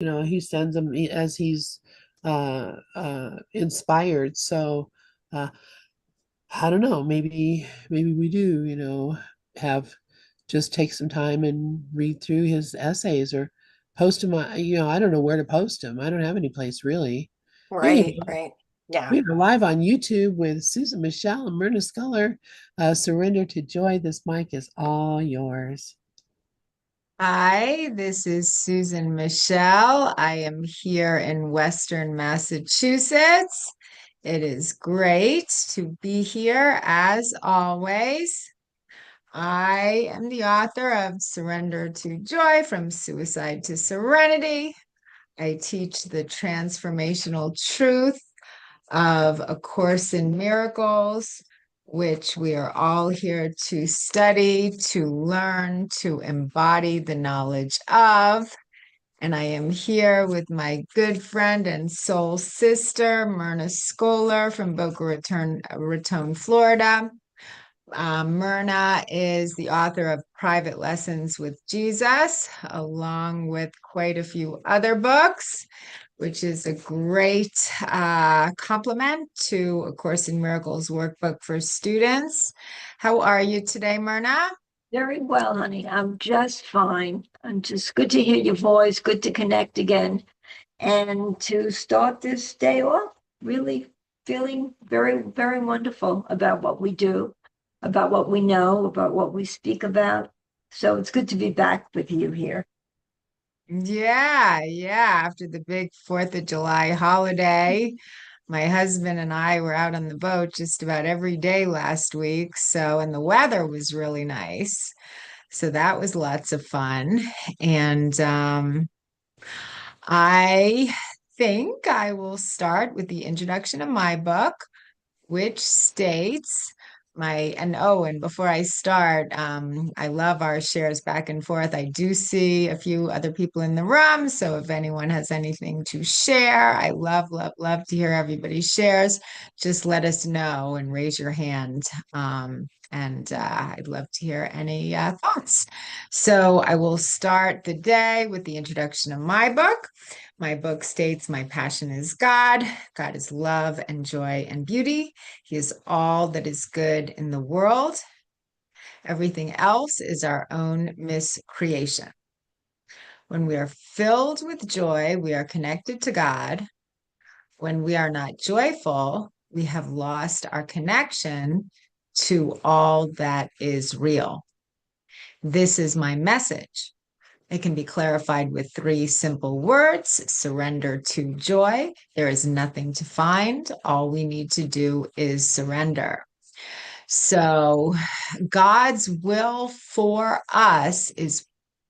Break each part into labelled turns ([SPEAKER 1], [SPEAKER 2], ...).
[SPEAKER 1] he sends them as he's inspired. So uh, I don't know, maybe we do, have just take some time and read through his essays or post them. I don't know where to post them. I don't have any place really. Here you
[SPEAKER 2] Right,
[SPEAKER 1] go.
[SPEAKER 2] right. Yeah.
[SPEAKER 1] We are live on YouTube with Susan, Michelle, and Myrna Skoller. Surrender to joy. This mic is all yours.
[SPEAKER 2] Hi, this is Susan Michel. I am here in Western Massachusetts. It is great to be here as always. I am the author of Surrender to Joy from Suicide to Serenity. I teach the transformational truth of A Course in Miracles, which we are all here to study, to learn, to embody the knowledge of. And I am here with my good friend and soul sister, Myrna Skoller from Raton, Florida. Myrna is the author of Private Lessons with Jesus, along with quite a few other books, which is a great complement to A Course in Miracles workbook for students. How are you today, Myrna?
[SPEAKER 3] Very well, honey. I'm just fine. And just good to hear your voice, good to connect again, and to start this day off really feeling very, very wonderful about what we do, about what we know, about what we speak about. So it's good to be back with you here.
[SPEAKER 2] Yeah, yeah. After the big 4th of July holiday, my husband and I were out on the boat just about every day last week. So, and the weather was really nice. So that was lots of fun. And I think I will start with the introduction of my book, which states and before I start, I love our shares back and forth. I do see a few other people in the room. So if anyone has anything to share, I love, love, love to hear everybody shares. Just let us know and raise your hand. And I'd love to hear any thoughts. So I will start the day with the introduction of my book. My book states, My passion is God. God is love and joy and beauty. He is all that is good in the world. Everything else is our own miscreation. When we are filled with joy, we are connected to God. When we are not joyful, we have lost our connection to all that is real. This is my message. It can be clarified with 3 simple words: surrender to joy. There is nothing to find. All we need to do is surrender. So, God's will for us is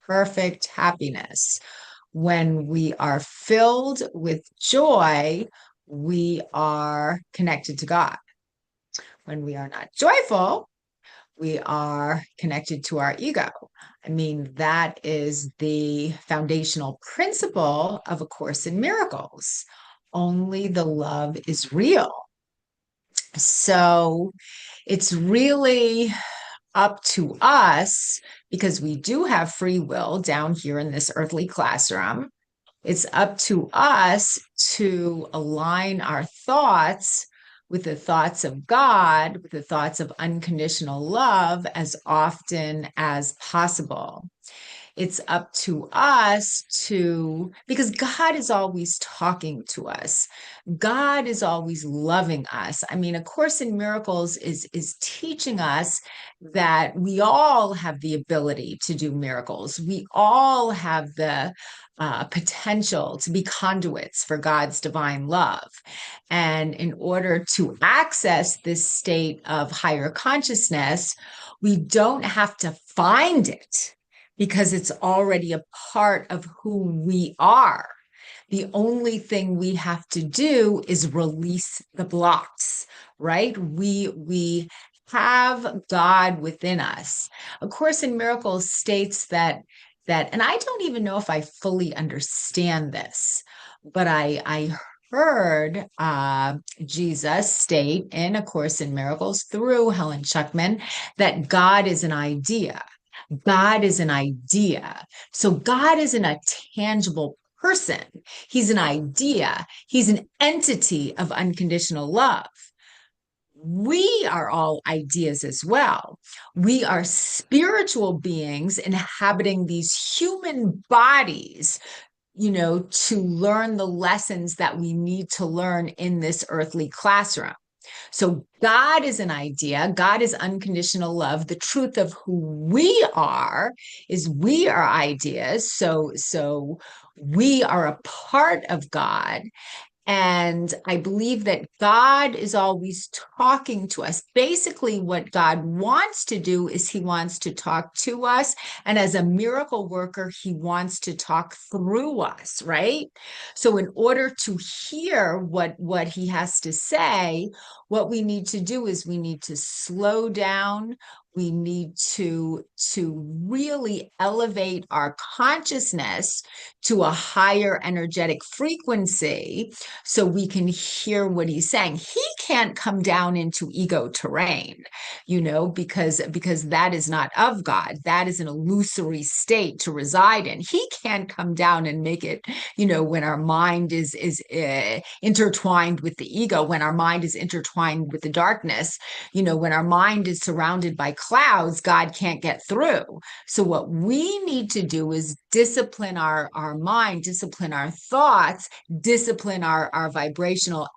[SPEAKER 2] perfect happiness. When we are filled with joy, we are connected to God. When we are not joyful, we are connected to our ego. I mean, that is the foundational principle of A Course in Miracles. Only the love is real. So it's really up to us, because we do have free will down here in this earthly classroom. It's up to us to align our thoughts with the thoughts of God, with the thoughts of unconditional love as often as possible. It's up to us because God is always talking to us. God is always loving us. I mean, A Course in Miracles is teaching us that we all have the ability to do miracles. We all have the potential to be conduits for God's divine love. And in order to access this state of higher consciousness, we don't have to find it because it's already a part of who we are. The only thing we have to do is release the blocks, right? We have God within us. A Course in Miracles states that, and I don't even know if I fully understand this, but I heard Jesus state in A Course in Miracles through Helen Schuckman that God is an idea. God is an idea. So God isn't a tangible person. He's an idea. He's an entity of unconditional love. We are all ideas as well. We are spiritual beings inhabiting these human bodies, to learn the lessons that we need to learn in this earthly classroom. So God is an idea. God is unconditional love. The truth of who we are is we are ideas. So we are a part of God. And I believe that God is always talking to us. Basically, what God wants to do is he wants to talk to us. And as a miracle worker, he wants to talk through us, right? So in order to hear what he has to say, what we need to do is we need to slow down. We need to really elevate our consciousness to a higher energetic frequency so we can hear what he's saying. He can't come down into ego terrain, because that is not of God. That is an illusory state to reside in. He can't come down and make it, when our mind is intertwined with the ego, when our mind is intertwined with the darkness, when our mind is surrounded by clouds, God can't get through. So what we need to do is discipline our mind, discipline our thoughts, discipline our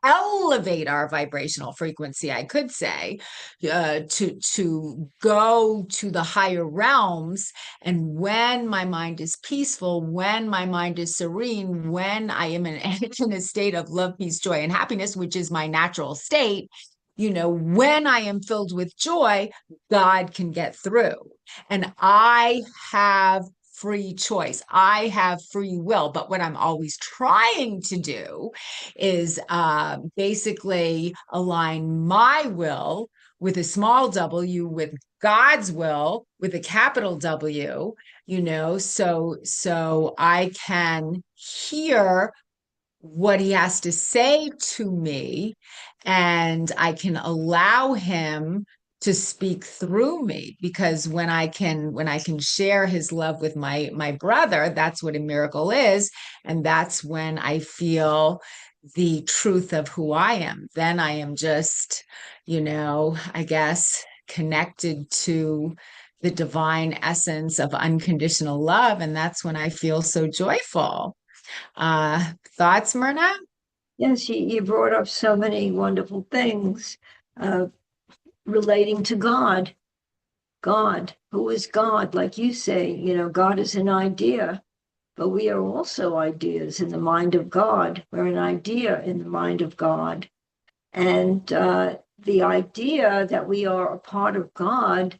[SPEAKER 2] elevate our vibrational frequency, I could say, to go to the higher realms. And when my mind is peaceful, when my mind is serene, when I am in a state of love, peace, joy, and happiness, which is my natural state, when I am filled with joy, God can get through. And I have free choice. I have free will. But what I'm always trying to do is basically align my will with a small w, with God's will with a capital W, so I can hear what he has to say to me, and I can allow him to speak through me, because when I can share his love with my brother, that's what a miracle is. And that's when I feel the truth of who I am. Then I am just, I guess, connected to the divine essence of unconditional love. And that's when I feel so joyful. Thoughts, Myrna?
[SPEAKER 3] Yes, you brought up so many wonderful things uh, relating to God. God, who is God? Like you say, God is an idea, but we are also ideas in the mind of God. We're an idea in the mind of God. And the idea that we are a part of God,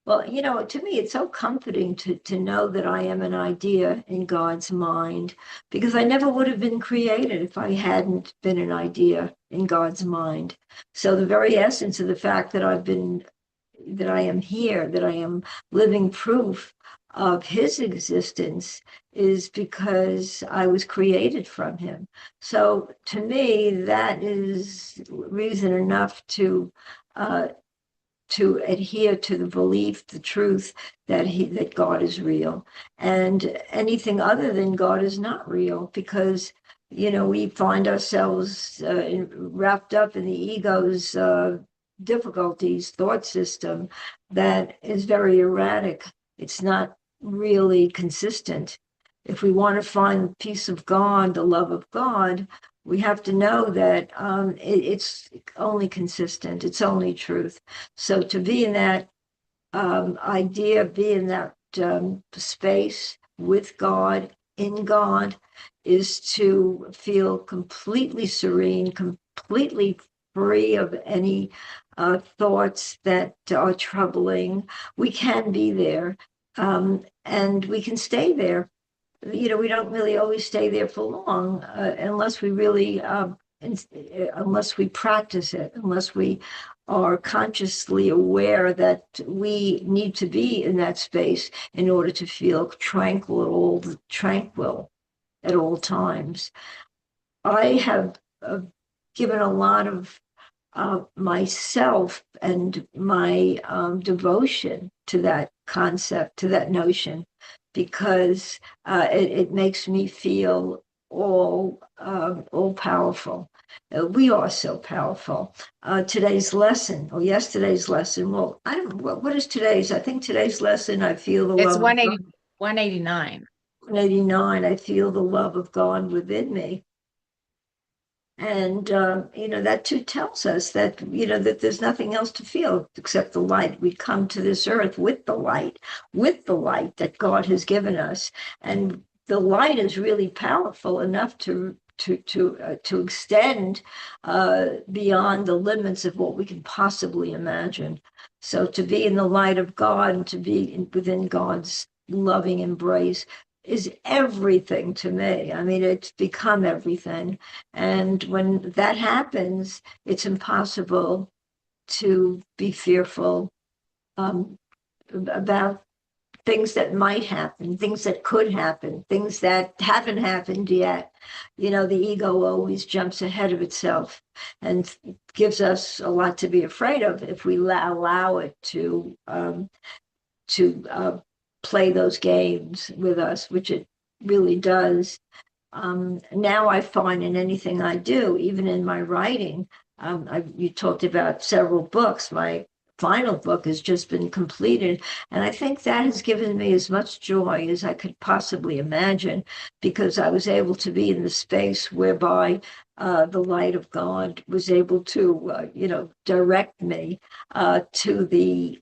[SPEAKER 3] well, to me, it's so comforting to know that I am an idea in God's mind, because I never would have been created if I hadn't been an idea in God's mind. So the very essence of the fact that that I am here, that I am living proof of his existence, is because I was created from him. So to me, that is reason enough to adhere to the belief, the truth that God is real, and anything other than God is not real, because we find ourselves wrapped up in the ego's difficulties, thought system that is very erratic. It's not really consistent. If we want to find the peace of God, the love of God, we have to know that it's only consistent, it's only truth. So to be in that idea, be in that space with God, in God, is to feel completely serene, completely free of any thoughts that are troubling. We can be there, and we can stay there. We don't really always stay there for long, unless we really, unless we practice it, unless we are consciously aware that we need to be in that space in order to feel tranquil at all times. I have given a lot of myself and my devotion to that concept, to that notion, because it makes me feel all powerful. We are so powerful. Today's lesson, or yesterday's lesson. Well, I don't. What is today's? I think today's lesson. I feel the
[SPEAKER 2] It's
[SPEAKER 3] love of God.
[SPEAKER 2] 189.
[SPEAKER 3] 189. I feel the love of God within me. And, that too tells us that, that there's nothing else to feel except the light. We come to this earth with the light that God has given us. And the light is really powerful enough to extend beyond the limits of what we can possibly imagine. So to be in the light of God and to be within God's loving embrace is everything to me. I mean, it's become everything. And when that happens, it's impossible to be fearful um, about things that might happen, things that could happen, things that haven't happened yet. The ego always jumps ahead of itself and gives us a lot to be afraid of if we allow it to play those games with us, which it really does. Now I find in anything I do, even in my writing, you talked about several books. My final book has just been completed, and I think that has given me as much joy as I could possibly imagine, because I was able to be in the space whereby the light of God was able to, direct me to the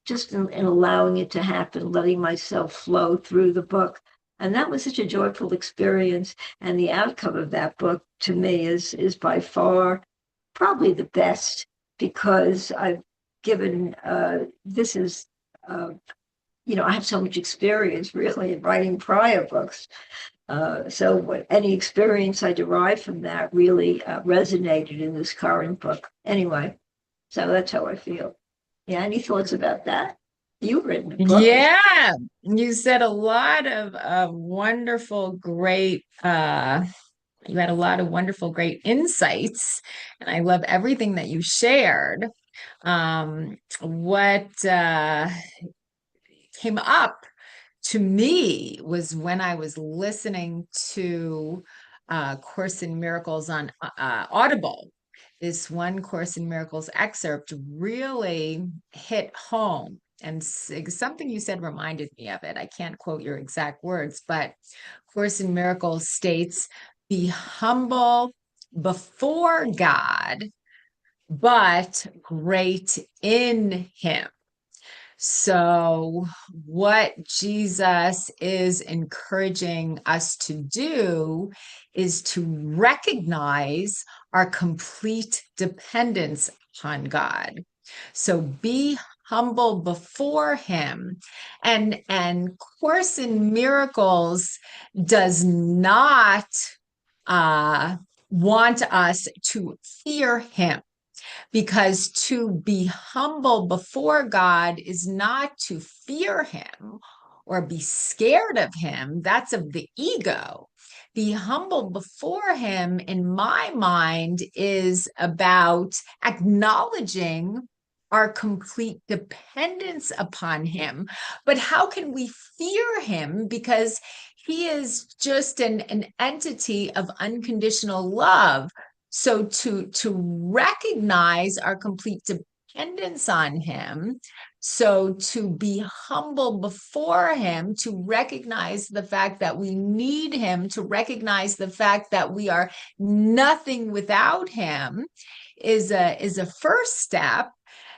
[SPEAKER 3] just in allowing it to happen, letting myself flow through the book. And that was such a joyful experience. And the outcome of that book to me is by far probably the best, because I've given this is I have so much experience really in writing prior books. So any experience I derived from that really resonated in this current book. Anyway, so that's how I feel. Yeah, any thoughts about that? You've written a book.
[SPEAKER 2] Yeah, you said a lot of wonderful, great, you had a lot of wonderful, great insights, and I love everything that you shared. What came up to me was when I was listening to Course in Miracles on Audible. This one Course in Miracles excerpt really hit home. And something you said reminded me of it. I can't quote your exact words, but Course in Miracles states, be humble before God, but great in Him. So, what Jesus is encouraging us to do is to recognize our complete dependence upon God. So, be humble before Him. And Course in Miracles does not want us to fear Him, because to be humble before God is not to fear Him or be scared of Him. That's of the ego. Be humble before Him, in my mind, is about acknowledging our complete dependence upon Him. But how can we fear Him? Because He is just an entity of unconditional love. So to recognize our complete dependence on Him, so to be humble before Him, to recognize the fact that we need Him, to recognize the fact that we are nothing without Him, is a first step.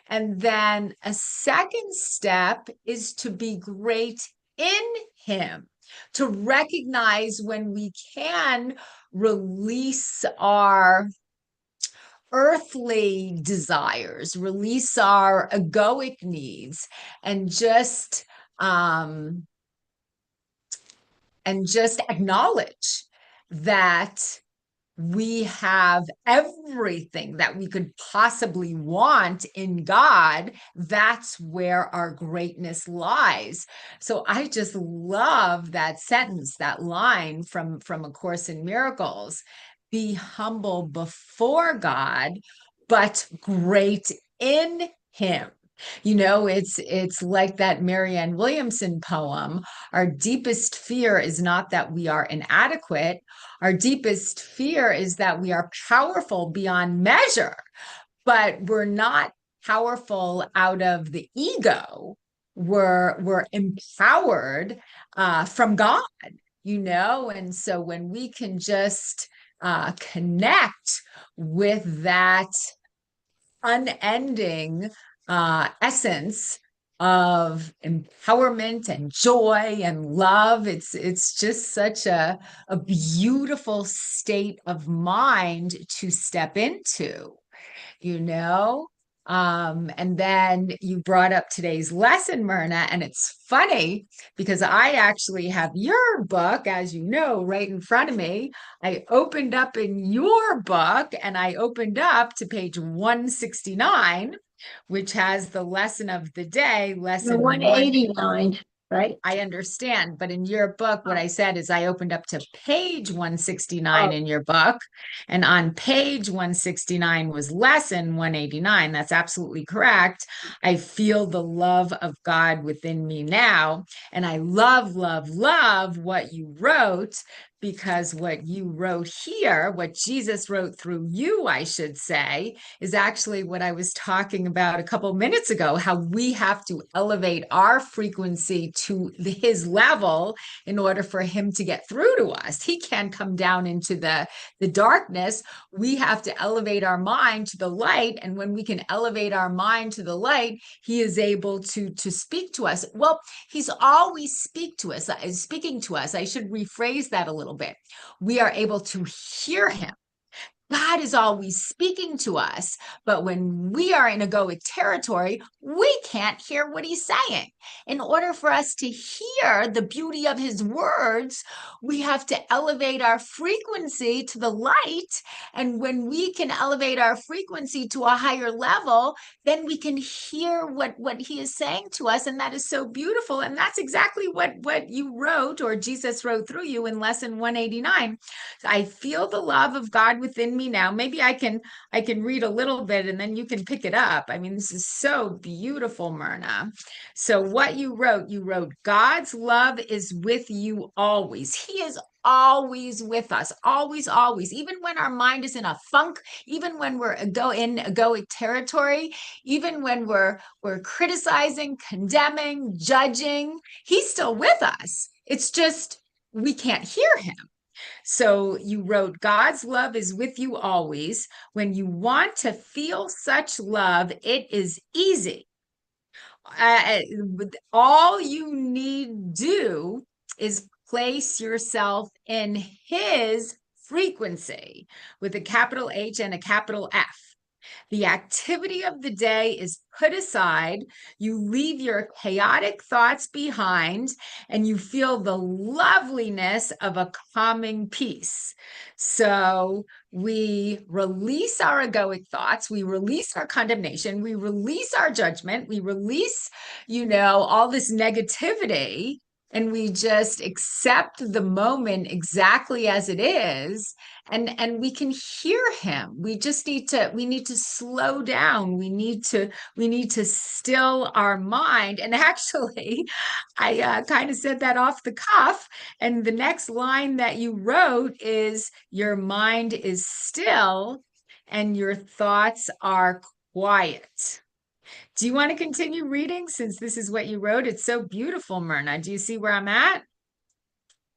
[SPEAKER 2] And then a second step is to be great in Him, to recognize when we can release our earthly desires, release our egoic needs, and just acknowledge that we have everything that we could possibly want in God. That's where our greatness lies. So I just love that sentence, that line from A Course in Miracles. Be humble before God, but great in Him. It's like that Marianne Williamson poem. Our deepest fear is not that we are inadequate. Our deepest fear is that we are powerful beyond measure, but we're not powerful out of the ego. We're empowered from God, and so when we can just connect with that unending essence of empowerment and joy and love. It's just such a beautiful state of mind to step into, you know? And then you brought up today's lesson, Myrna, and it's funny because I actually have your book, as you know, right in front of me. I opened up in your book and I opened up to page 169, which has the lesson of the day,
[SPEAKER 3] The
[SPEAKER 2] lesson one.
[SPEAKER 3] 189, right?
[SPEAKER 2] I understand, but in your book, what I said is I opened up to page 169
[SPEAKER 3] Oh,
[SPEAKER 2] in your book, and on page 169 was lesson 189. That's absolutely correct. I feel the love of God within me now, and I love, love, love what you wrote, because what you wrote here, what Jesus wrote through you, I should say, is actually what I was talking about a couple minutes ago, how we have to elevate our frequency to his level in order for him to get through to us. He can't come down into the darkness. We have to elevate our mind to the light. And when we can elevate our mind to the light, he is able to speak to us. Well, he's always speaking to us. I should rephrase that a little bit. We are able to hear him. God is always speaking to us, but when we are in egoic territory, we can't hear what he's saying. In order for us to hear the beauty of his words, we have to elevate our frequency to the light. And when we can elevate our frequency to a higher level, then we can hear what he is saying to us. And that is so beautiful. And that's exactly what you wrote, or Jesus wrote through you in lesson 189. I feel the love of God within me now. Maybe I can read a little bit and then you can pick it up. I mean, this is so beautiful, Myrna. So what you wrote, God's love is with you always. He is always with us, always, always. Even when our mind is in a funk, even when we're in egoic territory, even when we're criticizing, condemning, judging, he's still with us. It's just we can't hear him. So you wrote, God's love is with you always. When you want to feel such love, it is easy. Uh, all you need do is place yourself in his frequency with a capital H and a capital F. The activity of the day is put aside. You leave your chaotic thoughts behind and you feel the loveliness of a calming peace. So we release our egoic thoughts, we release our condemnation, we release our judgment, we release, all this negativity, and we just accept the moment exactly as it is, and we can hear him. We need to slow down. We need to still our mind. And actually, I kind of said that off the cuff, and the next line that you wrote is, your mind is still and your thoughts are quiet. Do you want to continue reading, since this is what you wrote? It's so beautiful, Myrna. Do you see where I'm at?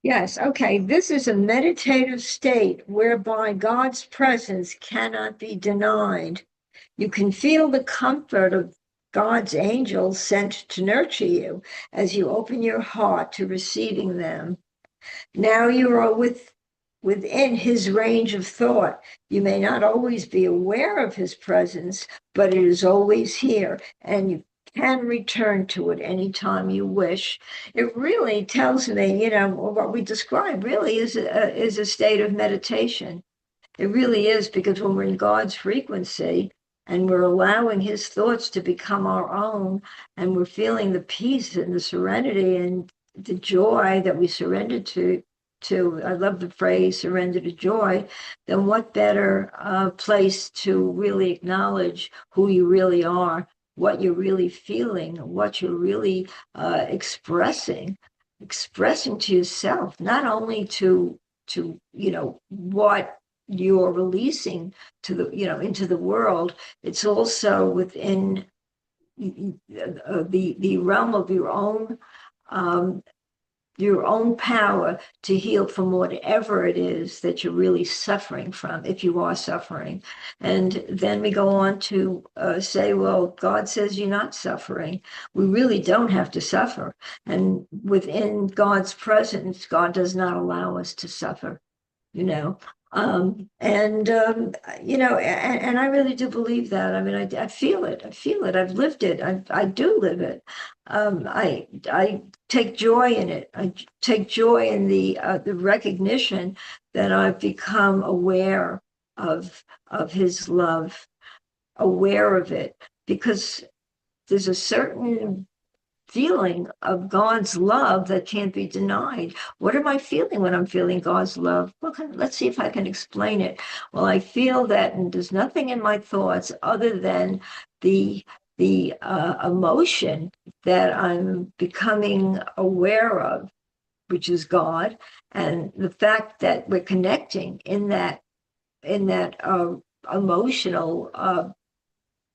[SPEAKER 3] yes. Okay. This is a meditative state whereby God's presence cannot be denied. You can feel the comfort of God's angels sent to nurture you as you open your heart to receiving them. Now you are within his range of thought. You may not always be aware of his presence, but it is always here, and you can return to it anytime you wish. It really tells me, what we describe really is a state of meditation. It really is, because when we're in God's frequency and we're allowing his thoughts to become our own, and we're feeling the peace and the serenity and the joy that we surrender to, I love the phrase surrender to joy, then what better place to really acknowledge who you really are what you're really feeling, what you're really expressing to yourself, not only to what you're releasing to the into the world. It's also within the realm of um, your own power to heal from whatever it is that you're really suffering from, if you are suffering. And then we go on to say, well, God says you're not suffering. We really don't have to suffer. And within God's presence, God does not allow us to suffer, you know. And and I really do believe that. I mean, I feel it. I feel it. I've lived it. I do live it. I take joy in it. I take joy in the recognition that I've become aware of His love, aware of it, because there's a certain feeling of God's love that can't be denied. What am I feeling when I'm feeling God's love? Well, let's see if I can explain it. Well, I feel that, and there's nothing in my thoughts other than the emotion that I'm becoming aware of, which is God, and the fact that we're connecting in that emotional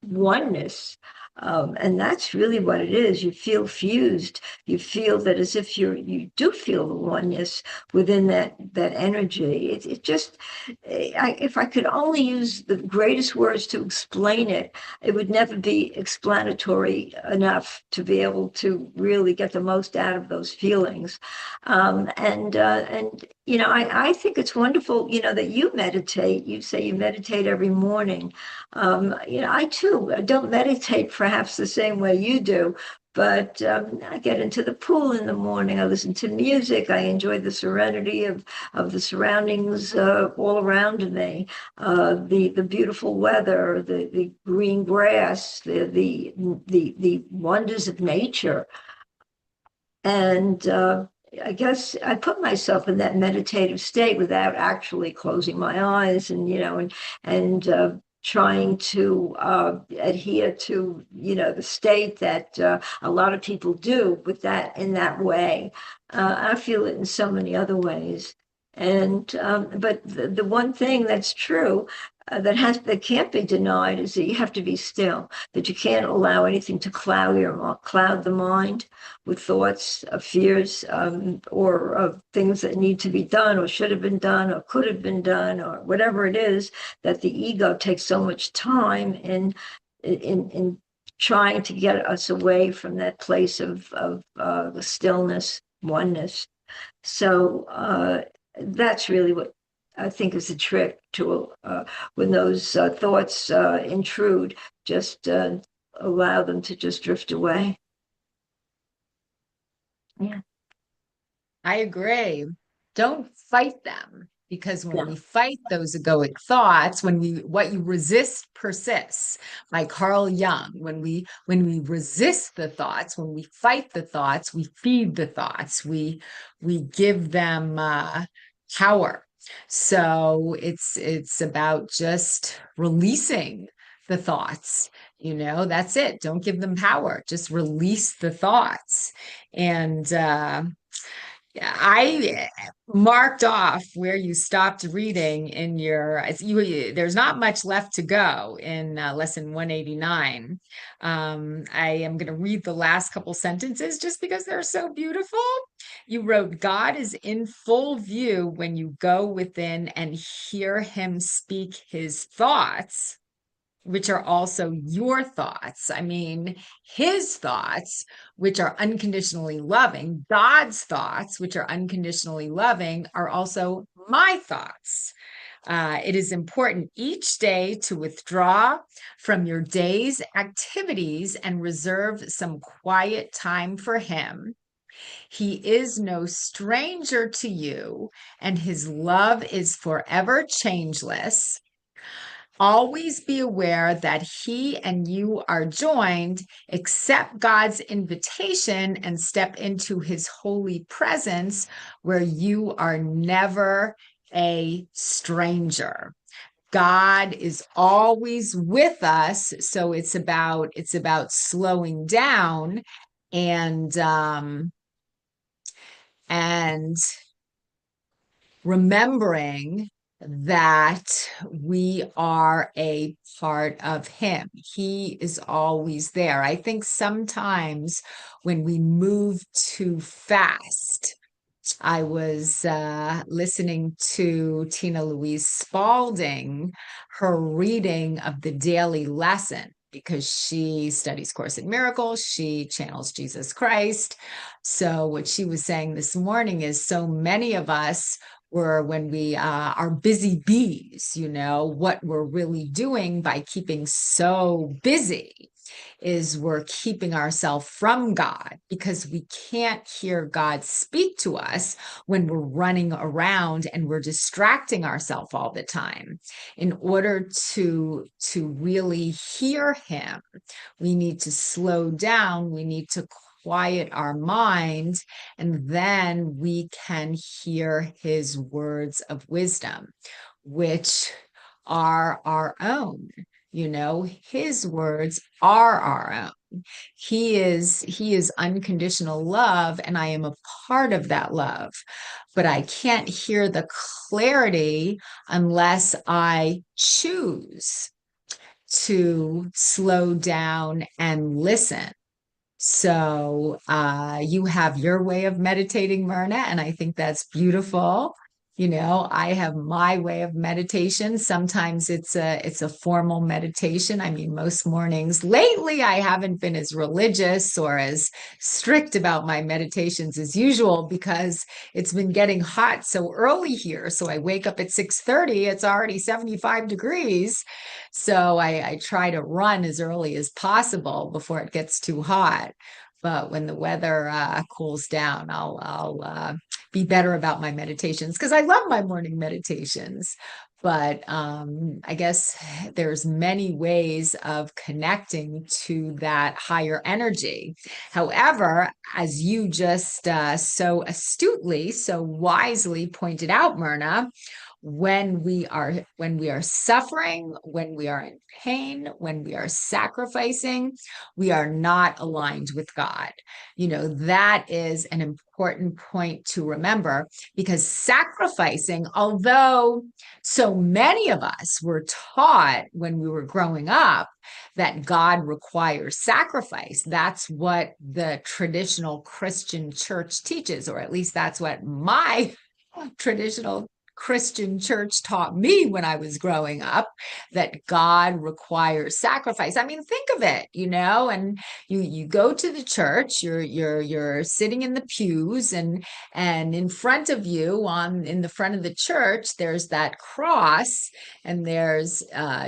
[SPEAKER 3] oneness. And that's really what it is. You feel fused. You feel that as if you do feel the oneness within that energy. It just, if I could only use the greatest words to explain it, it would never be explanatory enough to be able to really get the most out of those feelings. And I think it's wonderful, that you meditate. You say you meditate every morning. I too don't meditate perhaps the same way you do, but I get into the pool in the morning. I listen to music. I enjoy the serenity of the surroundings all around me, the beautiful weather, the green grass, the wonders of nature. And I guess I put myself in that meditative state without actually closing my eyes, and trying to adhere to the state that a lot of people do with that in that way. I feel it in so many other ways. And but the one thing that's true that can't be denied is that you have to be still, that you can't allow anything to cloud the mind with thoughts of fears, or of things that need to be done or should have been done or could have been done, or whatever it is that the ego takes so much time in trying to get us away from that place of the stillness, oneness. So that's really what I think is the trick to when those thoughts intrude, just allow them to just drift away. Yeah.
[SPEAKER 2] I agree. Don't fight them, because when
[SPEAKER 3] Yeah.
[SPEAKER 2] we fight those egoic thoughts, what you resist persists. By Carl Jung, when we resist the thoughts, when we fight the thoughts, we feed the thoughts. We give them power. So it's about just releasing the thoughts. That's it. Don't give them power. Just release the thoughts. And I marked off where you stopped reading in there's not much left to go in lesson 189. I am going to read the last couple sentences just because they're so beautiful. You wrote, God is in full view when you go within and hear him speak his thoughts, which are also your thoughts. I mean, his thoughts, which are unconditionally loving, God's thoughts, which are unconditionally loving, are also my thoughts. It is important each day to withdraw from your day's activities and reserve some quiet time for him. He is no stranger to you, and his love is forever changeless. Always be aware that he and you are joined. Accept God's invitation and step into his holy presence, where you are never a stranger. God is always with us. So it's about slowing down and remembering that we are a part of him. He is always there. I think sometimes when we move too fast, I was listening to Tina Louise Spalding, her reading of the daily lesson, because she studies Course in Miracles, she channels Jesus Christ. So what she was saying this morning is so many of us when we are busy bees, what we're really doing by keeping so busy is we're keeping ourselves from God, because we can't hear God speak to us when we're running around and we're distracting ourselves all the time. In order to really hear him, we need to slow down, we need to quiet our mind, and then we can hear his words of wisdom, which are our own. His words are our own. He is unconditional love, and I am a part of that love. But I can't hear the clarity unless I choose to slow down and listen. So you have your way of meditating, Myrna, and I think that's beautiful. I have my way of meditation. Sometimes it's a formal meditation. I mean, most mornings lately, I haven't been as religious or as strict about my meditations as usual, because it's been getting hot so early here. So I wake up at 6:30. It's already 75 degrees. So I try to run as early as possible before it gets too hot. But when the weather cools down, I'll be better about my meditations, because I love my morning meditations. But I guess there's many ways of connecting to that higher energy. However, as you just so astutely, so wisely pointed out, Myrna, when we are suffering, when we are in pain, when we are sacrificing, we are not aligned with God. That is an important point to remember, because sacrificing, although so many of us were taught when we were growing up that God requires sacrifice, that's what the traditional Christian church teaches, or at least that's what my traditional Christian church taught me when I was growing up, that God requires sacrifice. I mean, think of it, and you go to the church, you're sitting in the pews, and in front of you, in the front of the church, there's that cross, and there's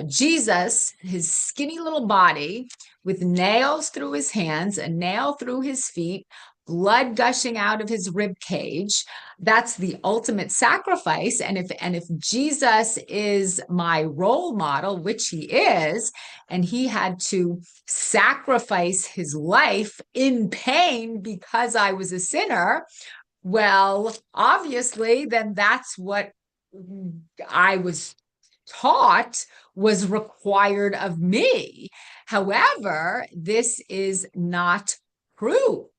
[SPEAKER 2] Jesus, his skinny little body with nails through his hands, a nail through his feet, blood gushing out of his rib cage. That's the ultimate sacrifice. And if Jesus is my role model, which he is, and he had to sacrifice his life in pain because I was a sinner, well, obviously, then that's what I was taught was required of me. However, this is not true.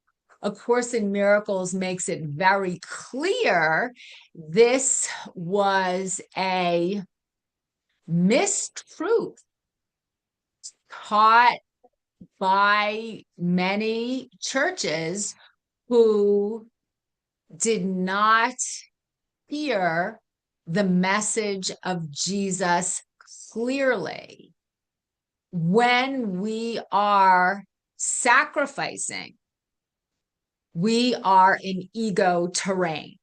[SPEAKER 2] A Course in Miracles makes it very clear this was a mistruth taught by many churches who did not hear the message of Jesus clearly. When we are sacrificing, we are in ego terrain.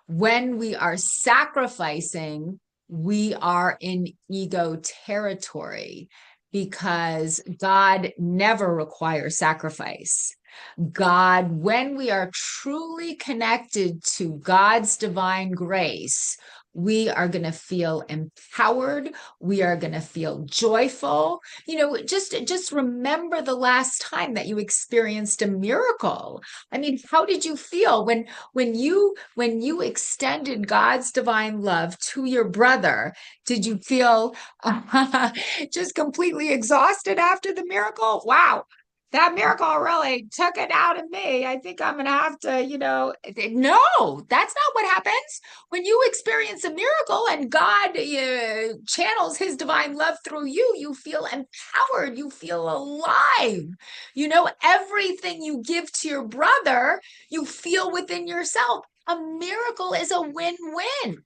[SPEAKER 2] When we are sacrificing, we are in ego territory, because God never requires sacrifice. God, when we are truly connected to God's divine grace, we are going to feel empowered. We are going to feel joyful. Just remember the last time that you experienced a miracle. I mean, how did you feel when you extended God's divine love to your brother? Did you feel just completely exhausted after the miracle? Wow, that miracle really took it out of me. I think I'm going to have to, no, that's not what happens. When you experience a miracle and God channels his divine love through you, you feel empowered, you feel alive. Everything you give to your brother, you feel within yourself. A miracle is a win-win.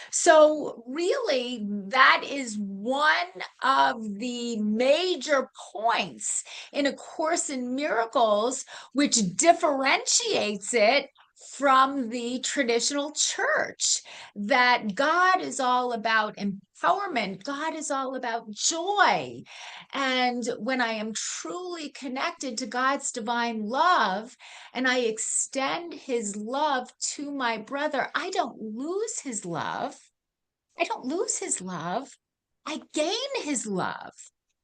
[SPEAKER 2] So really, that is one of the major points in A Course in Miracles, which differentiates it from the traditional church, that God is all about empowerment. God is all about joy. And when I am truly connected to God's divine love and I extend his love to my brother, I don't lose his love. I don't lose his love. I gain his love.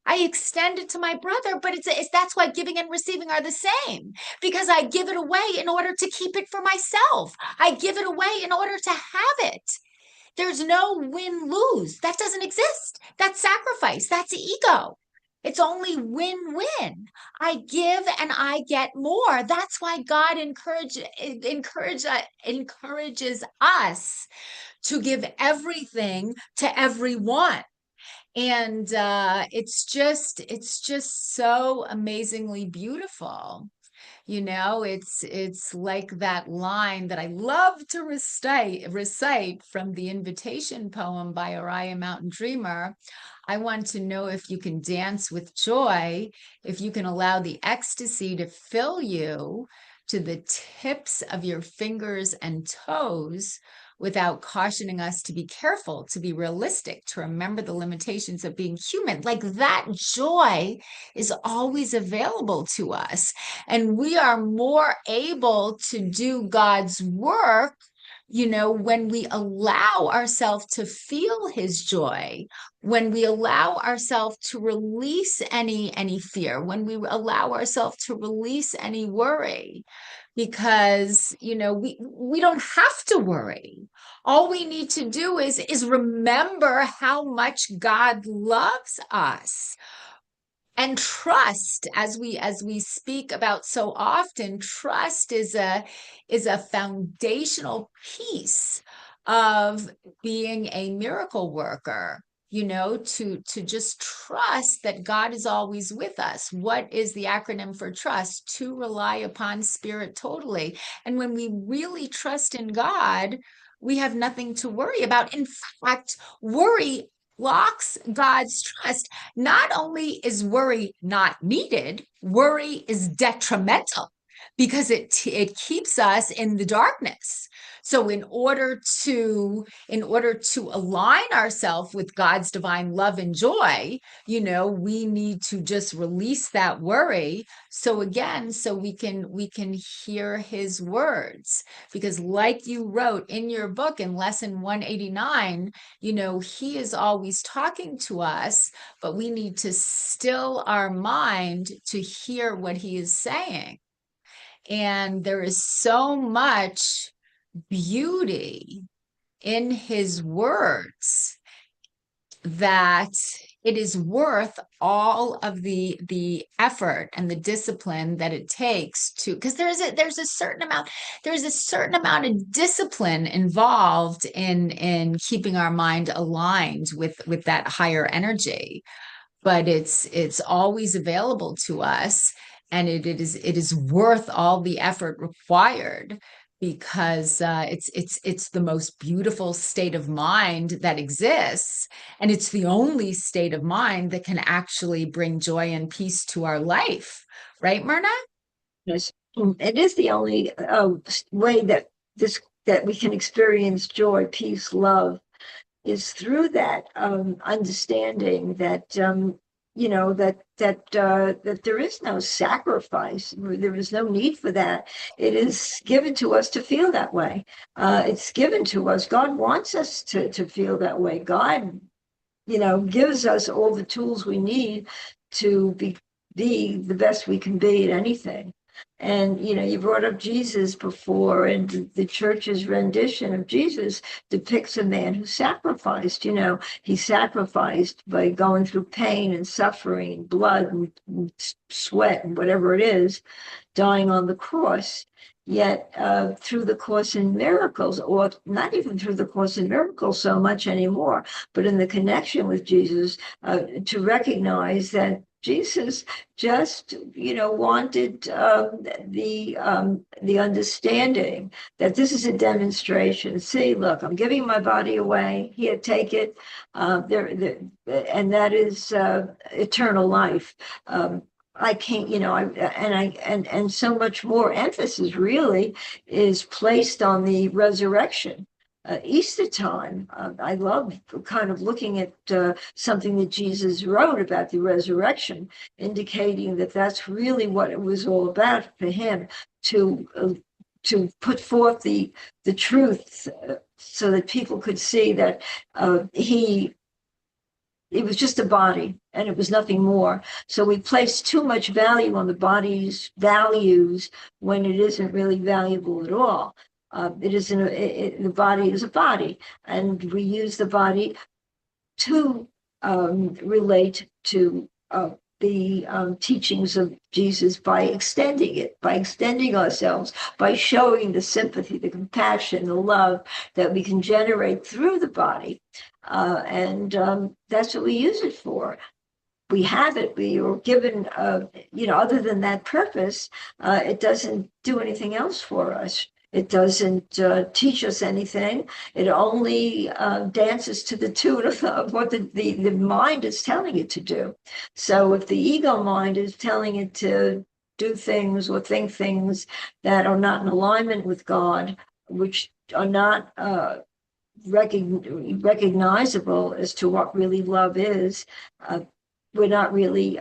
[SPEAKER 2] I extend it to my brother, but that's why giving and receiving are the same, because I give it away in order to keep it for myself. I give it away in order to have it. There's no win-lose. That doesn't exist. That's sacrifice. That's ego. It's only win-win. I give and I get more. That's why God encourages us to give everything to everyone. And it's just so amazingly beautiful. It's like that line that I love to recite from the invitation poem by Orion Mountain Dreamer. I want to know if you can dance with joy, if you can allow the ecstasy to fill you to the tips of your fingers and toes, without cautioning us to be careful, to be realistic, to remember the limitations of being human. Like, that joy is always available to us. And we are more able to do God's work, when we allow ourselves to feel his joy, when we allow ourselves to release any fear, when we allow ourselves to release any worry. Because we don't have to worry. All we need to do is remember how much God loves us, and trust, as we speak about so often. Trust is a foundational piece of being a miracle worker. To just trust that God is always with us. What is the acronym for trust? To rely upon spirit totally. And when we really trust in God, we have nothing to worry about. In fact, worry blocks God's trust. Not only is worry not needed, worry is detrimental, because it keeps us in the darkness. So in order to align ourselves with God's divine love and joy, we need to just release that worry. So we can hear his words. Because like you wrote in your book in lesson 189, he is always talking to us, but we need to still our mind to hear what he is saying. And there is so much beauty in his words that it is worth all of the effort and the discipline that it takes to, because there's a certain amount of discipline involved in keeping our mind aligned with that higher energy. But it's always available to us, and it is worth all the effort required, because it's the most beautiful state of mind that exists, and it's the only state of mind that can actually bring joy and peace to our life, right, Myrna?
[SPEAKER 3] Yes, it is the only way that we can experience joy, peace, love, is through that understanding that that there is no sacrifice. There is no need for that. It is given to us to feel that way. It's given to us. God wants us to feel that way. God, gives us all the tools we need to be the best we can be at anything. And you brought up Jesus before, and the church's rendition of Jesus depicts a man who sacrificed. He sacrificed by going through pain and suffering and blood and sweat and whatever it is, dying on the cross. Yet through the Course in Miracles, or not even through the Course in Miracles so much anymore, but in the connection with Jesus, to recognize that Jesus just, wanted the understanding that this is a demonstration. See, look, I'm giving my body away. Here, take it. And that is eternal life. I can't, and so much more emphasis really is placed on the resurrection. Easter time, I love kind of looking at something that Jesus wrote about the resurrection, indicating that that's really what it was all about for him, to put forth the truth, so that people could see that it was just a body and it was nothing more. So we place too much value on the body's values when it isn't really valuable at all. The body is a body, and we use the body to relate to the teachings of Jesus by extending it, by extending ourselves, by showing the sympathy, the compassion, the love that we can generate through the body. And that's what we use it for. We have it, we were given, other than that purpose, it doesn't do anything else for us. It doesn't teach us anything. It only dances to the tune of what the mind is telling it to do. So if the ego mind is telling it to do things or think things that are not in alignment with God, which are not recognizable as to what really love is, we're not really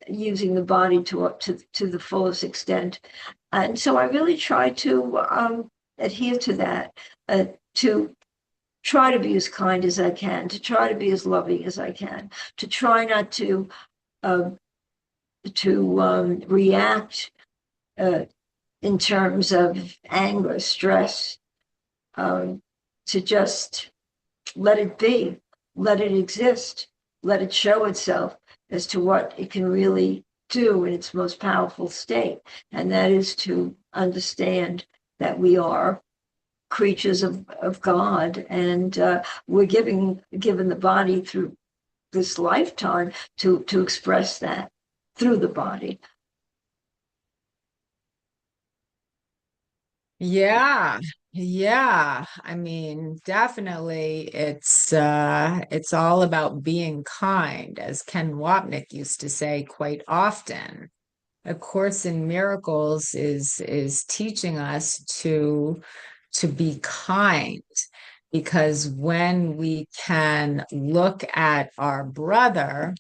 [SPEAKER 3] using the body to the fullest extent. And so I really try to adhere to that, to try to be as kind as I can, to try to be as loving as I can, to try not to react in terms of anger, stress, to just let it be, let it exist, let it show itself as to what it can really do in its most powerful state. And that is to understand that we are creatures of God, and we're given the body through this lifetime to express that through the body.
[SPEAKER 2] Yeah. Yeah. I mean, definitely it's all about being kind, as Ken Wapnick used to say quite often. A Course in Miracles is teaching us to be kind, because when we can look at our brother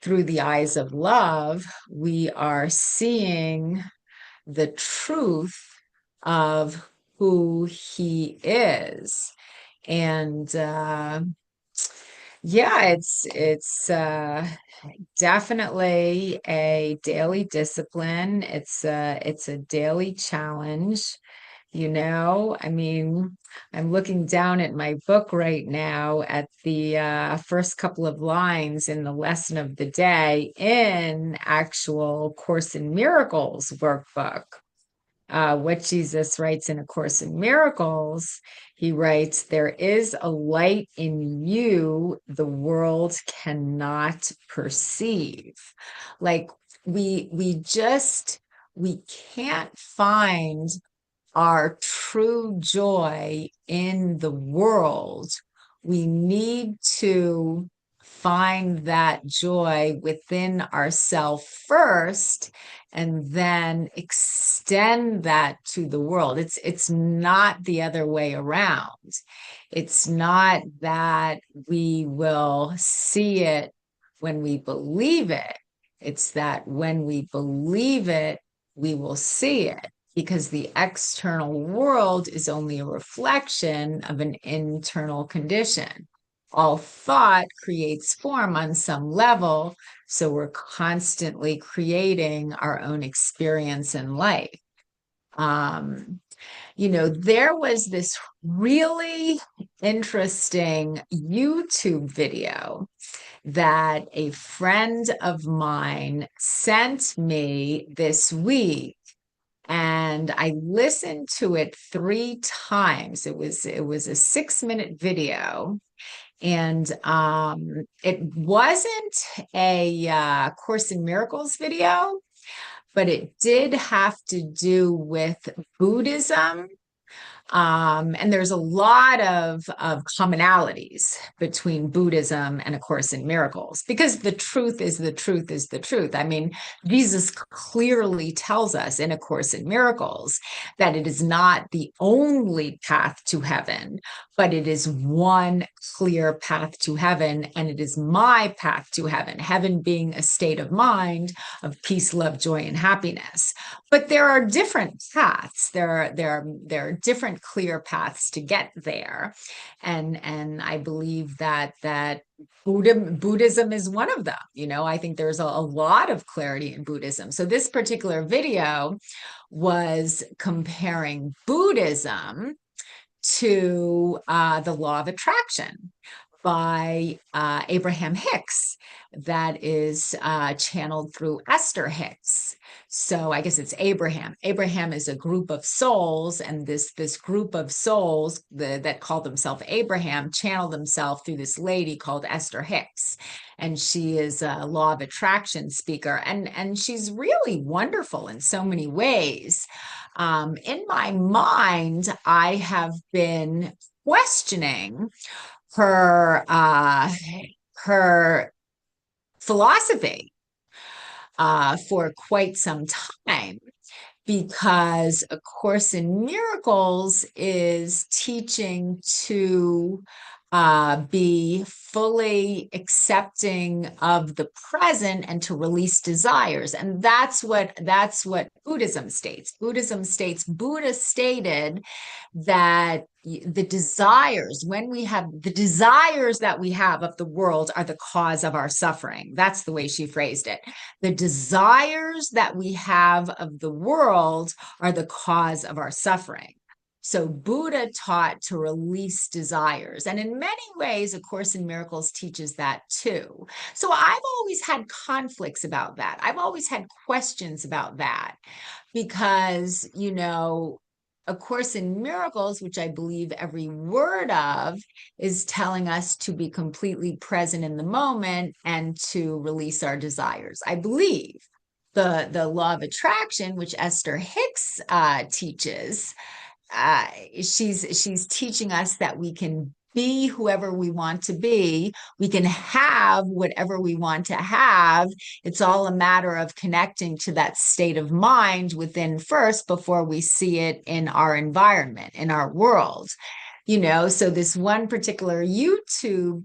[SPEAKER 2] through the eyes of love, we are seeing the truth of who he is. And yeah, it's definitely a daily discipline. It's a daily challenge. I mean, I'm looking down at my book right now at the first couple of lines in the lesson of the day in actual Course in Miracles workbook. What Jesus writes in A Course in Miracles, he writes, "There is a light in you the world cannot perceive." Like we can't find our true joy in the world. We need to find that joy within ourselves first, and then extend that to the world. It's not the other way around. It's not that we will see it when we believe it. It's that when we believe it, we will see it, because the external world is only a reflection of an internal condition. All thought creates form on some level, so we're constantly creating our own experience in life. There was this really interesting YouTube video that a friend of mine sent me this week, and I listened to it 3 times. It was a 6-minute video, and it wasn't a Course in Miracles video, but it did have to do with Buddhism. And there's a lot of commonalities between Buddhism and A Course in Miracles, because the truth is the truth is the truth. I mean, Jesus clearly tells us in A Course in Miracles that it is not the only path to heaven, but it is one clear path to heaven, and it is my path to heaven, heaven being a state of mind of peace, love, joy, and happiness. But there are different paths. There are different clear paths to get there, and I believe that Buddhism is one of them. I think there's a lot of clarity in Buddhism. So this particular video was comparing Buddhism to the law of attraction by Abraham Hicks, that is channeled through Esther Hicks. So I guess it's Abraham. Abraham is a group of souls, and this group of souls that called themselves Abraham channeled themselves through this lady called Esther Hicks. And she is a law of attraction speaker, and she's really wonderful in so many ways. In my mind, I have been questioning her philosophy for quite some time, because A Course in Miracles is teaching to be fully accepting of the present and to release desires. And that's what Buddhism states. Buddha stated that the desires that we have of the world are the cause of our suffering. That's the way she phrased it. The desires that we have of the world are the cause of our suffering. So Buddha taught to release desires. And in many ways, A Course in Miracles teaches that too. So I've always had conflicts about that. I've always had questions about that, because, A Course in Miracles, which I believe every word of, is telling us to be completely present in the moment and to release our desires. I believe the law of attraction, which Esther Hicks teaches, she's teaching us that we can be whoever we want to be. We can have whatever we want to have. It's all a matter of connecting to that state of mind within first before we see it in our environment, in our world. So this one particular YouTube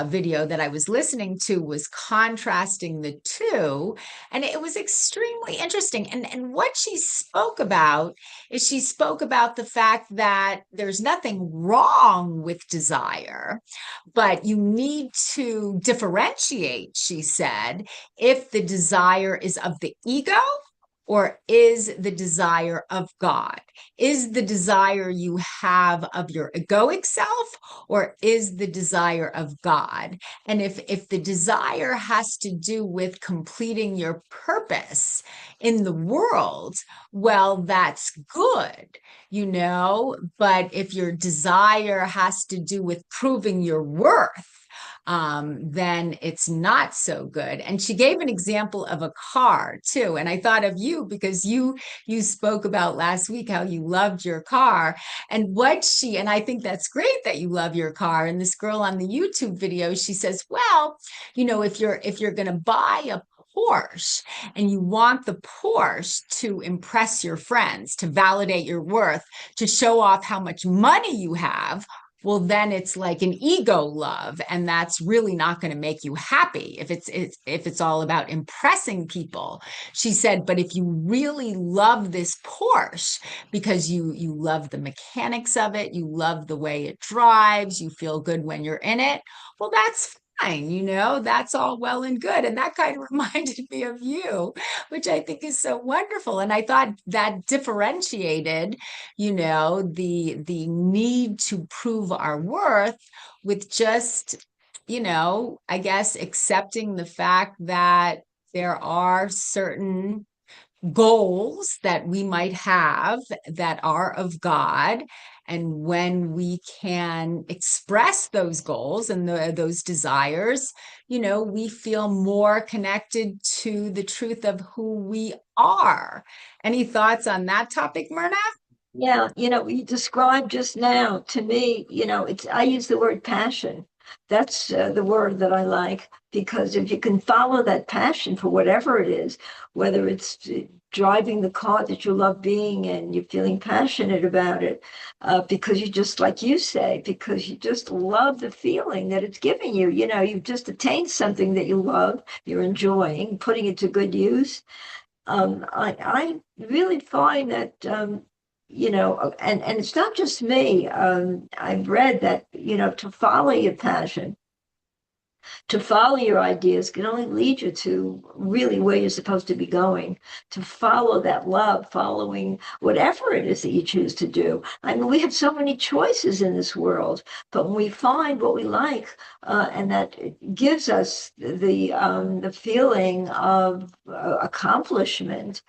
[SPEAKER 2] video that I was listening to was contrasting the two, and it was extremely interesting. And what she spoke about is the fact that there's nothing wrong with desire, but you need to differentiate, she said, if the desire is of the ego or is the desire of God? Is the desire you have of your egoic self, or is the desire of God? And if the desire has to do with completing your purpose in the world, well, that's good, but if your desire has to do with proving your worth, then it's not so good. And she gave an example of a car too. And I thought of you, because you spoke about last week how you loved your car, and I think that's great that you love your car. And this girl on the YouTube video, she says, well, if you're going to buy a Porsche and you want the Porsche to impress your friends, to validate your worth, to show off how much money you have, well, then it's like an ego love, and that's really not going to make you happy if it's all about impressing people. She said, but if you really love this Porsche because you love the mechanics of it, you love the way it drives, you feel good when you're in it, well, that's fine, that's all well and good. And that kind of reminded me of you, which I think is so wonderful. And I thought that differentiated, the need to prove our worth with just, I guess accepting the fact that there are certain goals that we might have that are of God. And when we can express those goals and those desires, we feel more connected to the truth of who we are. Any thoughts on that topic, Myrna?
[SPEAKER 3] Yeah, you described just now to me, I use the word passion. That's the word that I like, because if you can follow that passion for whatever it is, whether it's driving the car that you love being in, you're feeling passionate about it, because you just, like you say, because you just love the feeling that it's giving you. You've just attained something that you love, you're enjoying, putting it to good use. I really find that, and it's not just me. I've read that, to follow your passion, to follow your ideas can only lead you to really where you're supposed to be going, to follow that love, following whatever it is that you choose to do. I mean, we have so many choices in this world, but when we find what we like, and that it gives us the feeling of accomplishment,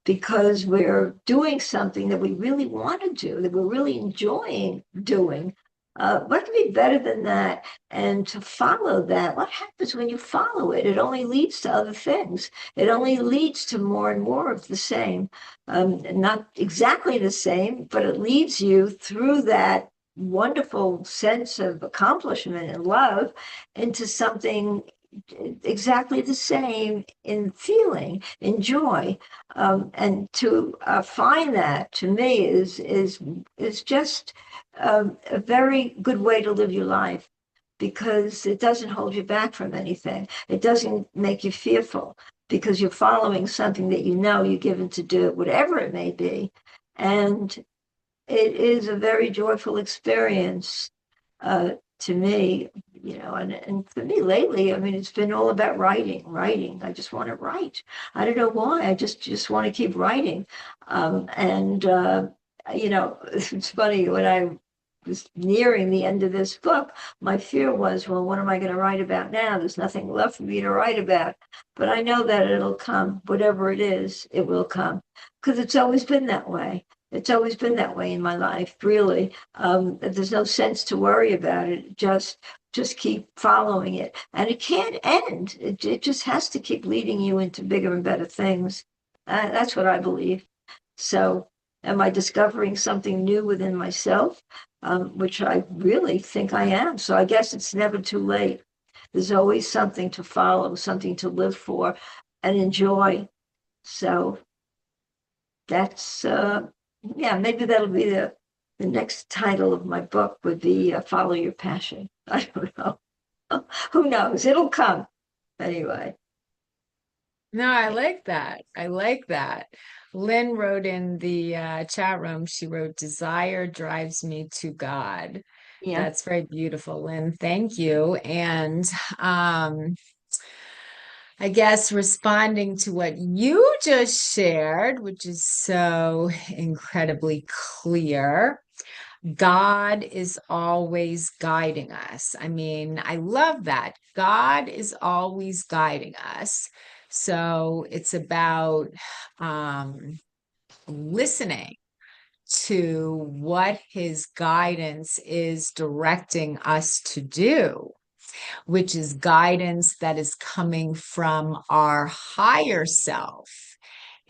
[SPEAKER 3] because we're doing something that we really want to do, that we're really enjoying doing. What could be better than that? And to follow that, what happens when you follow it? It only leads to other things. It only leads to more and more of the same. Not exactly the same, but it leads you through that wonderful sense of accomplishment and love into something exactly the same in feeling, in joy. And to find that, to me, is just a very good way to live your life, because it doesn't hold you back from anything. It doesn't make you fearful, because you're following something that you're given to do, whatever it may be. And it is a very joyful experience, to me, and for me lately, I mean, it's been all about writing. I just want to write. I don't know why. I just want to keep writing. And it's funny, when I was nearing the end of this book, my fear was, well, what am I going to write about now? There's nothing left for me to write about. But I know that it'll come. Whatever it is, it will come. Because it's always been that way. It's always been that way in my life, really. There's no sense to worry about it. Just keep following it. And it can't end. It just has to keep leading you into bigger and better things. That's what I believe. So, am I discovering something new within myself? Which I really think I am. So I guess it's never too late. There's always something to follow, something to live for and enjoy. So that's, yeah, maybe that'll be the next title of my book, would be Follow Your Passion. I don't know. Who knows? It'll come. Anyway.
[SPEAKER 2] No, I like that. I like that. Lynn wrote in the chat room, she wrote, "Desire drives me to God."
[SPEAKER 3] Yeah.
[SPEAKER 2] That's very beautiful, Lynn. Thank you. And I guess responding to what you just shared, which is so incredibly clear, God is always guiding us. I mean, I love that. God is always guiding us. So it's about listening to what his guidance is directing us to do, which is guidance that is coming from our higher self.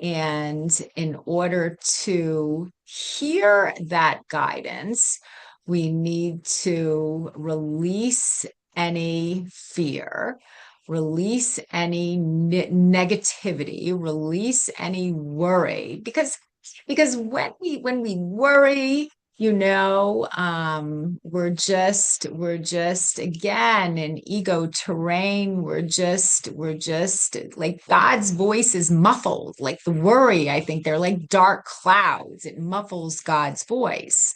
[SPEAKER 2] And in order to hear that guidance, we need to release any fear, release any negativity, release any worry, because when we worry, we're just again in ego terrain. We're just like God's voice is muffled, like the worry. I think they're like dark clouds. It muffles God's voice.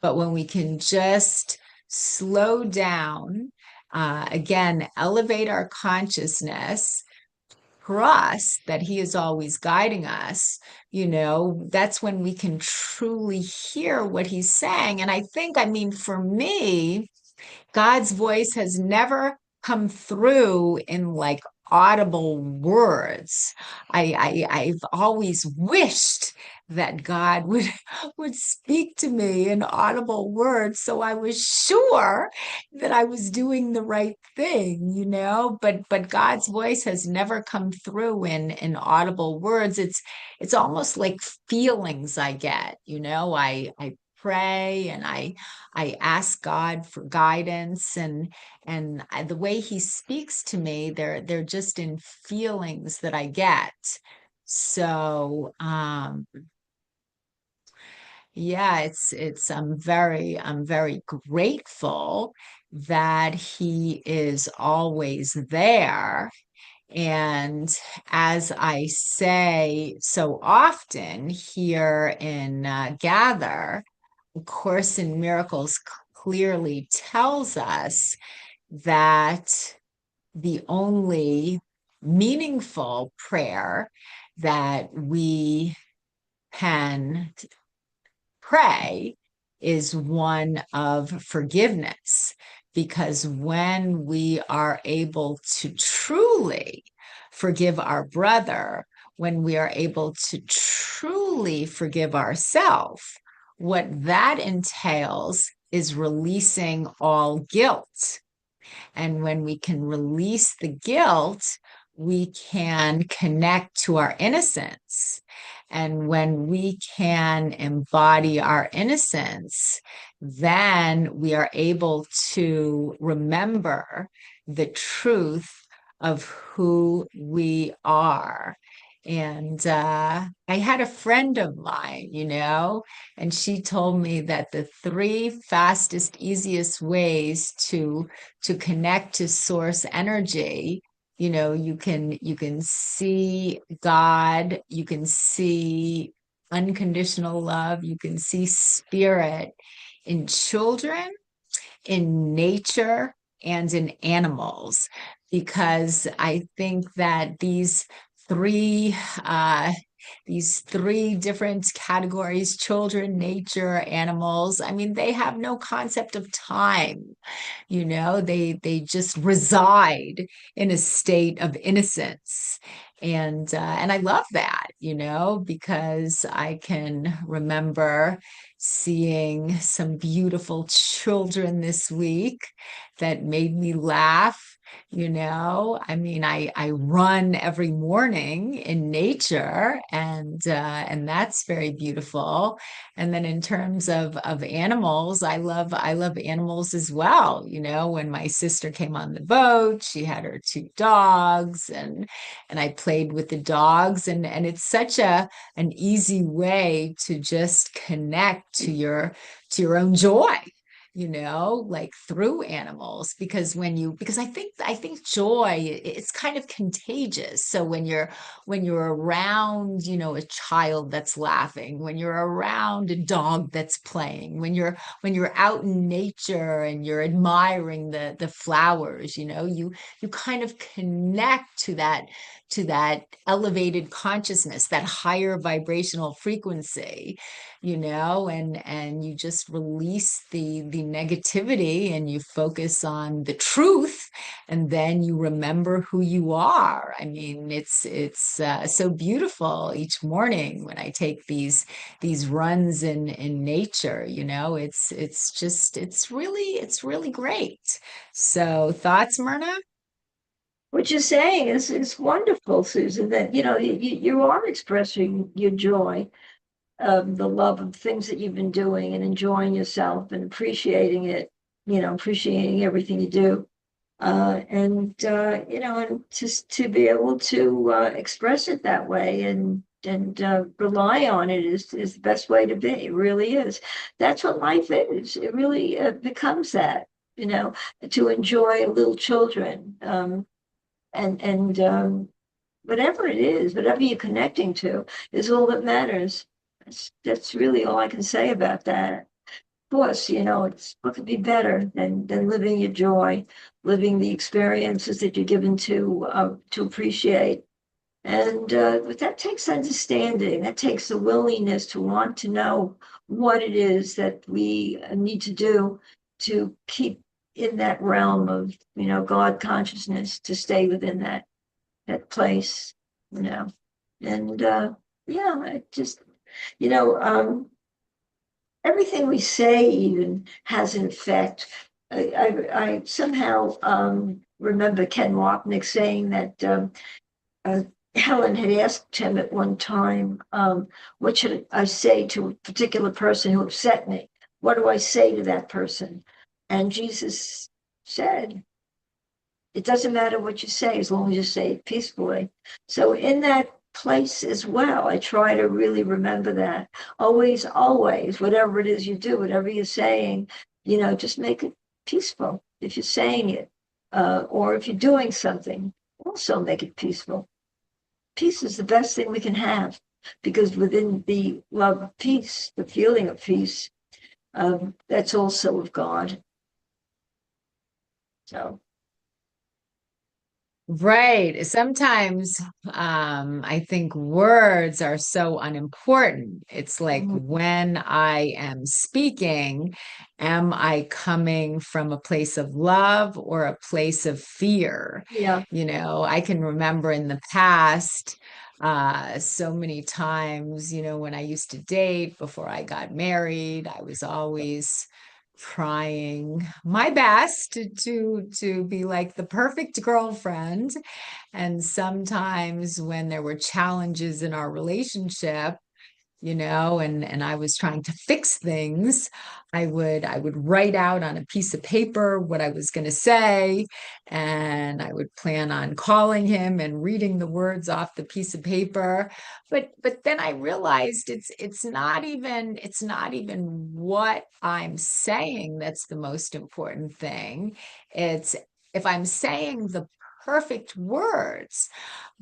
[SPEAKER 2] But when we can just slow down, again, elevate our consciousness, trust that he is always guiding us, that's when we can truly hear what he's saying. And I think, I mean, for me, God's voice has never come through in like audible words. I've always wished that God would speak to me in audible words, so I was sure that I was doing the right thing, But God's voice has never come through in audible words. It's almost like feelings I get, I pray and I ask God for guidance, and the way he speaks to me, they're just in feelings that I get. So yeah, it's I'm very grateful that he is always there. And as I say so often here in Gather, Course in Miracles clearly tells us that the only meaningful prayer that we can pray is one of forgiveness. Because when we are able to truly forgive our brother, when we are able to truly forgive ourselves, what that entails is releasing all guilt. And when we can release the guilt, we can connect to our innocence. And when we can embody our innocence, then we are able to remember the truth of who we are. And I had a friend of mine, and she told me that the three fastest, easiest ways to connect to source energy, you can see God, you can see unconditional love, you can see spirit in children, in nature, and in animals, because I think that three these three different categories, children, nature, animals, I mean, they have no concept of time. They just reside in a state of innocence. And I love that, because I can remember seeing some beautiful children this week that made me laugh. I mean, I run every morning in nature, and that's very beautiful. And then in terms of animals, I love animals as well. When my sister came on the boat, she had her two dogs, and I played with the dogs, and it's such an easy way to just connect to your own joy, like through animals. Because I think joy, it's kind of contagious. So when you're around, a child that's laughing, when you're around a dog that's playing, when you're out in nature and you're admiring the flowers, you kind of connect to that elevated consciousness, that higher vibrational frequency, and you just release the negativity, and you focus on the truth, and then you remember who you are. I mean, it's so beautiful each morning when I take these runs in nature. It's really great. So thoughts, Myrna?
[SPEAKER 3] What you're saying is wonderful, Susan, that you are expressing your joy, the love of things that you've been doing and enjoying yourself and appreciating it, appreciating everything you do. And to be able to express it that way, and rely on it is the best way to be. It really is. That's what life is. It really becomes that, you know, to enjoy little children, and whatever it is, whatever you're connecting to is all that matters. That's really all I can say about that. Of course, you know, it's what could be better than living your joy, living the experiences that you're given to appreciate. And but that takes understanding. That takes the willingness to want to know what it is that we need to do to keep in that realm of, you know, God consciousness, to stay within that place, you know. And yeah, it just, you know, everything we say even has an effect. I somehow remember Ken Wapnick saying that uh, Helen had asked him at one time, what should I say to a particular person who upset me? What do I say to that person? And Jesus said, it doesn't matter what you say as long as you say it peacefully. So in that place as well, I try to really remember that. Always, always, whatever it is you do, whatever you're saying, you know, just make it peaceful. If you're saying it, or if you're doing something, also make it peaceful. Peace is the best thing we can have, because within the love of peace, the feeling of peace, that's also of God. So.
[SPEAKER 2] Right. Sometimes I think words are so unimportant. It's like, when I am speaking, am I coming from a place of love or a place of fear?
[SPEAKER 3] Yeah.
[SPEAKER 2] You know, I can remember in the past, so many times, you know, when I used to date before I got married, I was always trying my best to be like the perfect girlfriend. And sometimes when there were challenges in our relationship, you know, and I was trying to fix things, I would write out on a piece of paper what I was going to say, and I would plan on calling him and reading the words off the piece of paper. But then I realized it's not even what I'm saying that's the most important thing. It's if I'm saying the perfect words,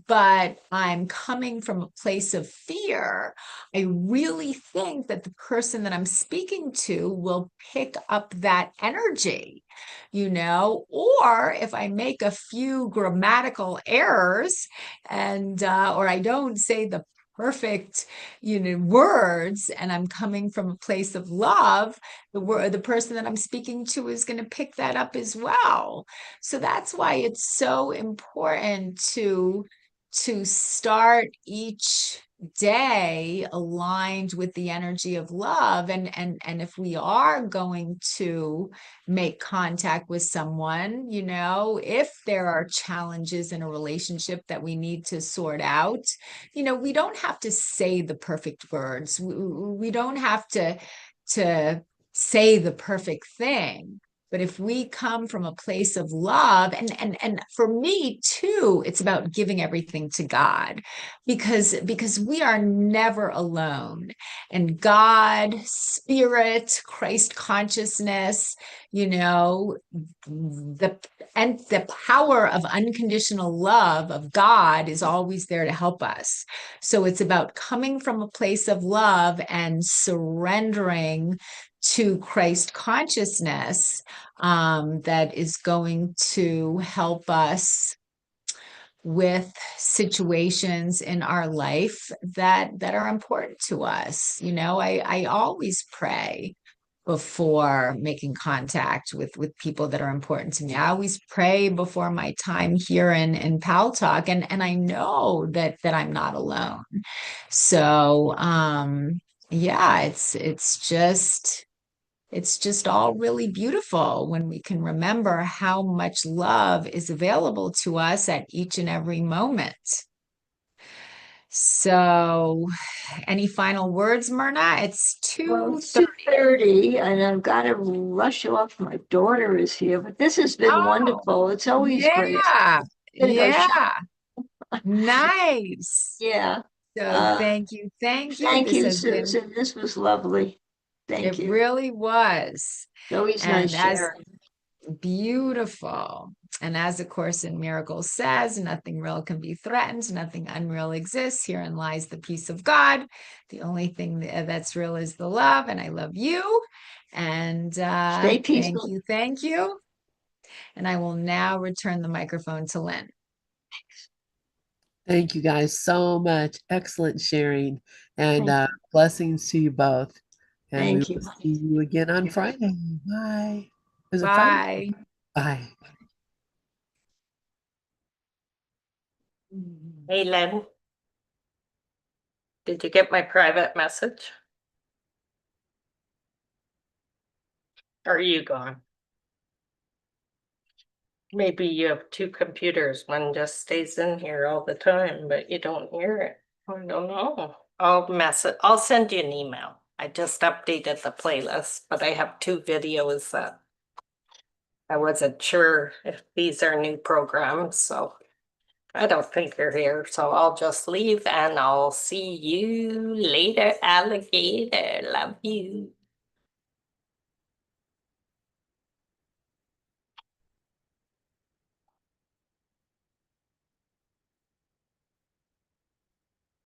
[SPEAKER 2] but I'm coming from a place of fear, I really think that the person that I'm speaking to will pick up that energy, you know, or if I make a few grammatical errors and or I don't say the perfect, you know, words, and I'm coming from a place of love, the person that I'm speaking to is going to pick that up as well. So that's why it's so important to start each day aligned with the energy of love. And if we are going to make contact with someone, you know, if there are challenges in a relationship that we need to sort out, you know, we don't have to say the perfect words. We don't have to say the perfect thing. But if we come from a place of love, and for me too, it's about giving everything to God, because we are never alone. And God, spirit, Christ consciousness, you know, the power of unconditional love of God is always there to help us. So it's about coming from a place of love and surrendering to Christ consciousness, that is going to help us with situations in our life that are important to us. You know, I always pray before making contact with people that are important to me. I always pray before my time here in Pal Talk, and I know that I'm not alone. So yeah, it's just all really beautiful when we can remember how much love is available to us at each and every moment. So, any final words, Myrna? It's
[SPEAKER 3] Well,
[SPEAKER 2] 2:30.
[SPEAKER 3] it's 2:30 and I've got to rush off. My daughter is here, but this has been
[SPEAKER 2] Oh,
[SPEAKER 3] wonderful. It's always great.
[SPEAKER 2] yeah.
[SPEAKER 3] I'm gonna go
[SPEAKER 2] Yeah. Nice.
[SPEAKER 3] yeah.
[SPEAKER 2] So thank you. Thank you.
[SPEAKER 3] Thank
[SPEAKER 2] This
[SPEAKER 3] you,
[SPEAKER 2] has been,
[SPEAKER 3] Susan. This was lovely. Thank
[SPEAKER 2] it
[SPEAKER 3] you.
[SPEAKER 2] really was.
[SPEAKER 3] It's always nice
[SPEAKER 2] And as
[SPEAKER 3] sharing.
[SPEAKER 2] beautiful. And as the Course in Miracles says, nothing real can be threatened, nothing unreal exists. Herein lies the peace of God. The only thing that's real is the love, and I love you. And
[SPEAKER 3] Stay
[SPEAKER 2] thank
[SPEAKER 3] peaceful.
[SPEAKER 2] you, thank you. And I will now return the microphone to Lynn.
[SPEAKER 1] Thank you guys so much. Excellent sharing and
[SPEAKER 3] Thank you.
[SPEAKER 1] blessings to you both. And we
[SPEAKER 3] Thank
[SPEAKER 1] will
[SPEAKER 3] you.
[SPEAKER 1] see you again on Friday. Bye. Is it Friday?
[SPEAKER 2] Bye.
[SPEAKER 1] Bye.
[SPEAKER 4] Hey, Len, did you get my private message? Or are you gone? Maybe you have two computers. One just stays in here all the time, but you don't hear it. I don't know. I'll send you an email. I just updated the playlist, but I have two videos that I wasn't sure if these are new programs, so I don't think you're here. So I'll just leave and I'll see you later, alligator. Love you.